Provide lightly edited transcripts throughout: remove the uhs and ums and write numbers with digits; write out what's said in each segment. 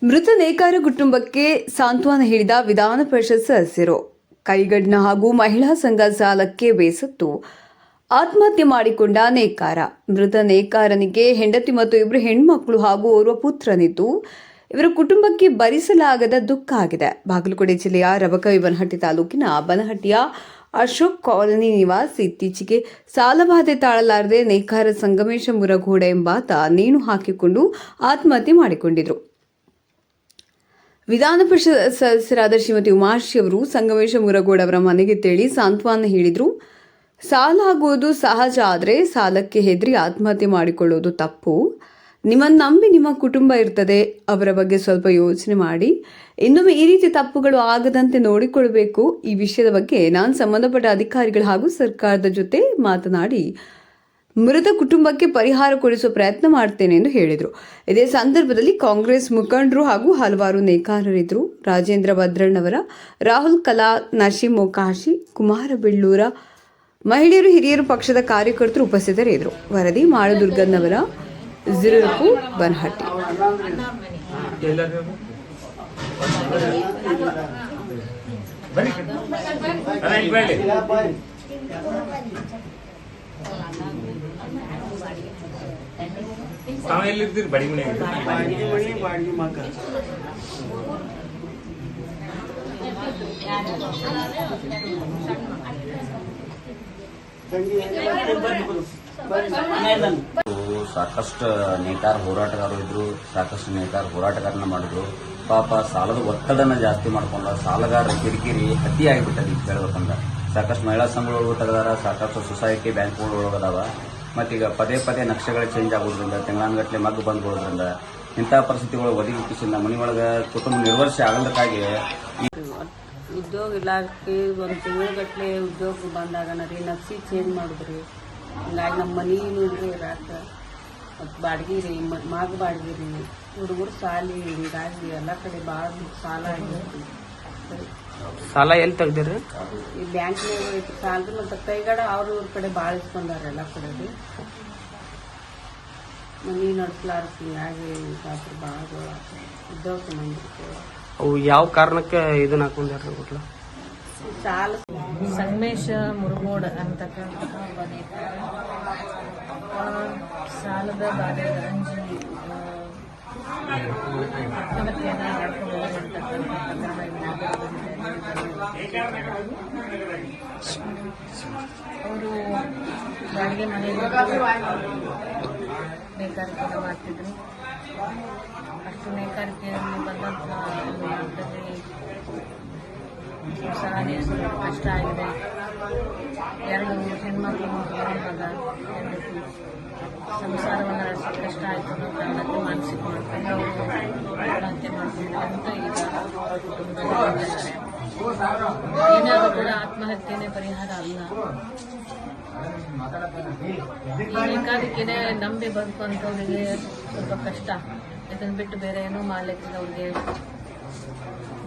ಮೃತ ನೇಕಾರ ಕುಟುಂಬಕ್ಕೆ ಸಾಂತ್ವನ ಹೇಳಿದ ವಿಧಾನ ಪರಿಷತ್ ಸದಸ್ಯರು. ಕೈಗಡ್ನ ಹಾಗೂ ಮಹಿಳಾ ಸಂಘ ಸಾಲಕ್ಕೆ ಬೇಸತ್ತು ಆತ್ಮಹತ್ಯೆ ಮಾಡಿಕೊಂಡ ನೇಕಾರ. ಮೃತ ನೇಕಾರನಿಗೆ ಹೆಂಡತಿ ಮತ್ತು ಇಬ್ಬರು ಹೆಣ್ಮಕ್ಕಳು ಹಾಗೂ ಓರ್ವ ಪುತ್ರನಿದ್ದು, ಇವರ ಕುಟುಂಬಕ್ಕೆ ಭರಿಸಲಾಗದ ದುಃಖ ಆಗಿದೆ. ಬಾಗಲಕೋಟೆ ಜಿಲ್ಲೆಯ ರಬಕವಿ-ಬನಹಟ್ಟಿ ತಾಲೂಕಿನ ಬನಹಟ್ಟಿಯ ಅಶೋಕ್ ಕಾಲನಿ ನಿವಾಸಿ ಇತ್ತೀಚೆಗೆ ಸಾಲಬಾಧೆ ತಾಳಲಾರದೆ ನೇಕಾರ ಸಂಗಮೇಶ ಮುರಗೋಡ ಎಂಬಾತ ನೇಣು ಹಾಕಿಕೊಂಡು ಆತ್ಮಹತ್ಯೆ ಮಾಡಿಕೊಂಡಿದ್ರು. ವಿಧಾನ ಪರಿಷತ್ ಸದಸ್ಯರಾದ ಶ್ರೀಮತಿ ಉಮಾಶ್ರೀ ಅವರು ಸಂಗಮೇಶ ಮುರಗೋಡ ಅವರ ಮನೆಗೆ ತೆರಳಿ ಸಾಂತ್ವನ ಹೇಳಿದ್ರು. ಸಾಲ ಆಗುವುದು ಸಹಜ, ಆದರೆ ಸಾಲಕ್ಕೆ ಹೆದರಿ ಆತ್ಮಹತ್ಯೆ ಮಾಡಿಕೊಳ್ಳುವುದು ತಪ್ಪು. ನಿಮ್ಮನ್ನು ನಂಬಿ ನಿಮ್ಮ ಕುಟುಂಬ ಇರ್ತದೆ, ಅವರ ಬಗ್ಗೆ ಸ್ವಲ್ಪ ಯೋಚನೆ ಮಾಡಿ. ಇನ್ನೊಮ್ಮೆ ಈ ರೀತಿ ತಪ್ಪುಗಳು ಆಗದಂತೆ ನೋಡಿಕೊಳ್ಳಬೇಕು. ಈ ವಿಷಯದ ಬಗ್ಗೆ ನಾನು ಸಂಬಂಧಪಟ್ಟ ಅಧಿಕಾರಿಗಳು ಹಾಗೂ ಸರ್ಕಾರದ ಜೊತೆ ಮಾತನಾಡಿ ಮೃತ ಕುಟುಂಬಕ್ಕೆ ಪರಿಹಾರ ಕೊಡಿಸುವ ಪ್ರಯತ್ನ ಮಾಡ್ತೇನೆ ಎಂದು ಹೇಳಿದರು. ಇದೇ ಸಂದರ್ಭದಲ್ಲಿ ಕಾಂಗ್ರೆಸ್ ಮುಖಂಡರು ಹಾಗೂ ಹಲವಾರು ನೇಕಾರರಿದ್ದರು. ರಾಜೇಂದ್ರ ಭದ್ರಣ್ಣವರ, ರಾಹುಲ್ ಕಲಾ, ನಶೀಂ ಮೊಕಾಶಿ, ಕುಮಾರ ಬೆಳ್ಳೂರ, ಮಹಿಳೆಯರು, ಹಿರಿಯರು, ಪಕ್ಷದ ಕಾರ್ಯಕರ್ತರು ಉಪಸ್ಥಿತರಿದ್ದರು. ವರದಿ ಮಾಳದುರ್ಗನ್ನವರ, ಜಿರಕು, ಬನಹಟ್ಟಿ. ಎಲ್ಲಿರ್ತೀರಿ? ಬಡಿ ಮನೆ ಸಾಕಷ್ಟು ನೇಕಾರ ಹೋರಾಟಗಾರರು ಇದ್ರು, ಸಾಕಷ್ಟು ನೇಕಾರ ಹೋರಾಟಗಾರನ ಮಾಡಿದ್ರು. ಪಾಪ ಸಾಲದ ಒತ್ತಡನ ಜಾಸ್ತಿ ಮಾಡ್ಕೊಂಡ ಸಾಲಗಾರರ ಕಿರಿಕಿರಿ ಅತಿ ಆಗಿಬಿಟ್ಟದ. ಈಗ ಹೇಳ್ಬೇಕಂದ್ರೆ ಸಾಕಷ್ಟು ಮಹಿಳಾ ಸಂಘಗಳು ತೆಗೆದಾರ, ಸಾಕಷ್ಟು ಸೊಸೈಟಿ ಬ್ಯಾಂಕ್ಗಳು ಒಳಗದಾವ. ಮತ್ತೀಗ ಪದೇ ಪದೇ ನಕ್ಷೆಗಳು ಚೇಂಜ್ ಆಗೋದ್ರಿಂದ, ತಿಂಗಳಾನುಗಟ್ಟಲೆ ಮಗ್ಗು ಬಂದ್ಕೊಳ್ಳೋದ್ರಿಂದ ಇಂತಹ ಪರಿಸ್ಥಿತಿಗಳು ಒದಗಿಸಿದ ಮನೆಯೊಳಗೆ ಕುಟುಂಬ ನಿರ್ವಹಣೆ ಆಗಲಕ್ಕಾಗಿ ಉದ್ಯೋಗ ಇಲಾಖೆ ಒಂದು ತಿಂಗಳಗಟ್ಟಲೆ ಉದ್ಯೋಗ ಬಂದಾಗನ ರೀ ನಕ್ಷೆ ಚೇಂಜ್ ಮಾಡಿದ್ರಿ. ಹಿಂಗಾಗಿ ನಮ್ಮ ಮನೆ ನೋಡ್ರಿ ಇರಾಕ ಮತ್ತು ಬಾಡಿಗೆ ರೀ, ಮಗ ಬಾಡಿಗೆ ರೀ, ಹುಡುಗರು ಸಾಲಿ, ಹಿಂಗಾಗಿ ಎಲ್ಲ ಕಡೆ ಭಾಳ ಸಾಲ ಆಗಿರ್ತಿ. ಸಾಲ ಎಲ್ಲಿ ತೆಗ್ದಿರಿ? ಈ ಬ್ಯಾಂಕ್ನಾಗ ಐತಿ ಸಾಲ ರೀ. ಮತ್ತು ಕೈಗಡ ಅವ್ರ ಇವ್ರ ಕಡೆ ಭಾಳ ಇಸ್ಕೊಂಡಾರ ಎಲ್ಲ ಕಡೆ ರೀ. ಮನೆ ನಡೆಸ್ಲಾರ್ತಿ, ಹಿಂಗಾಗಿ ರಾತ್ರಿ ಭಾಳ ಉದ್ಯೋಗ ಸಂಬಂಧಿರ್ತೇವೆ. ಅವು ಯಾವ ಕಾರಣಕ್ಕೆ ಇದನ್ನ ಹಾಕೊಂಡ್ಯಾರ ಗೊತ್ತಲ್ಲ? ಸಾಲ ಸಂಗಮೇಶ ಮುರಗೋಡ ಅಂತಕ್ಕಂಥ ಸಾಲದ ಬಾಧೆ ಅಂಜಿ ಆತ್ಮಹತ್ಯೆಯನ್ನು ಮಾಡ್ಕೊಂಡು ಅವರು ಬಾಡಿಗೆ ಮನೆಯಲ್ಲಿ ನೇಕಾರಿಕೆ ಮಾಡ್ತಿದ್ರು. ಅಷ್ಟು ನೇಕಾರಿಕೆಯಲ್ಲಿ ಬಂದಂಥ ಸಂಸಾರ ನಡೆಸಲು ಕಷ್ಟ ಆಗಿದೆ. 2 ಹೆಣ್ಮಕ್ಳು ಮಗ, ಸಂಸಾರವನ್ನು ನಡೆಸಲು ಕಷ್ಟ ಆಯಿತು ಅನ್ನೋ ಕಾರಣಕ್ಕೆ ಮಾನಸಿಕ ಮಾಡ್ಕೊಂಡು ಅವರು ಆತ್ಮಹತ್ಯೆ ಮಾಡ್ತಿದ್ದಾರೆ ಅಂತ ಈಗ ಕುಟುಂಬದಲ್ಲಿ ಏನಾದರೂ ಕೂಡ ಆತ್ಮಹತ್ಯೆನೇ ಪರಿಹಾರ ಅಲ್ಲ. ಈ ನೇಕಾರಿಕೆನೇ ನಂಬಿ ಬದುಕುವಂಥವ್ರಿಗೆ ಸ್ವಲ್ಪ ಕಷ್ಟ. ಇದನ್ನು ಬಿಟ್ಟು ಬೇರೆ ಏನೂ ಮಾಡಲಿಕ್ಕೆ ಅವ್ರಿಗೆ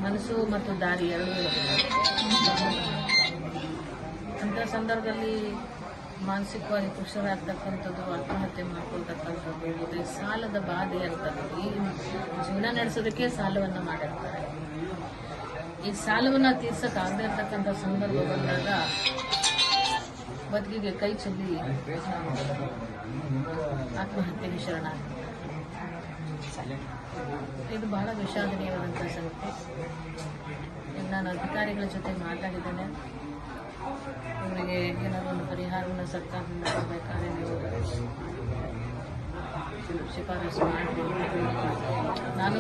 ಮನಸ್ಸು ಮತ್ತು ದಾರಿ ಎರಡೂ ಅಂಥ ಸಂದರ್ಭದಲ್ಲಿ ಮಾನಸಿಕವಾಗಿ ಕೃಷಿಯಾಗ್ತಕ್ಕಂಥದ್ದು, ಆತ್ಮಹತ್ಯೆ ಮಾಡ್ಕೊಳ್ತಕ್ಕಂಥದ್ದು, ಇದು ಸಾಲದ ಬಾಧೆ ಅಂತದ್ದು. ಈ ಜೀವನ ನಡೆಸೋದಕ್ಕೆ ಸಾಲವನ್ನು ಮಾಡಿರ್ತಾರೆ. ಈ ಸಾಲವನ್ನು ತೀರ್ಸೋಕ್ಕಾಗದೇ ಇರ್ತಕ್ಕಂಥ ಸಂದರ್ಭ ಬಂದಾಗ ಬದುಕಿಗೆ ಕೈ ಚೆಲ್ಲಿ ಆತ್ಮಹತ್ಯೆಗೆ ಶರಣಾಗ್ತಾರೆ. ಇದು ಬಹಳ ವಿಷಾದನೀಯವಾದಂಥ ಸಂಗತಿ. ನಾನು ಅಧಿಕಾರಿಗಳ ಜೊತೆ ಮಾತಾಡಿದ್ದೇನೆ. ಇವರಿಗೆ ಏನಾದರೂ ಒಂದು ಪರಿಹಾರವನ್ನು ಸರ್ಕಾರದಿಂದ ಕೊಡಬೇಕಾದ್ರೆ ನೀವು ಶಿಫಾರಸು ಮಾಡಿ. ನಾನು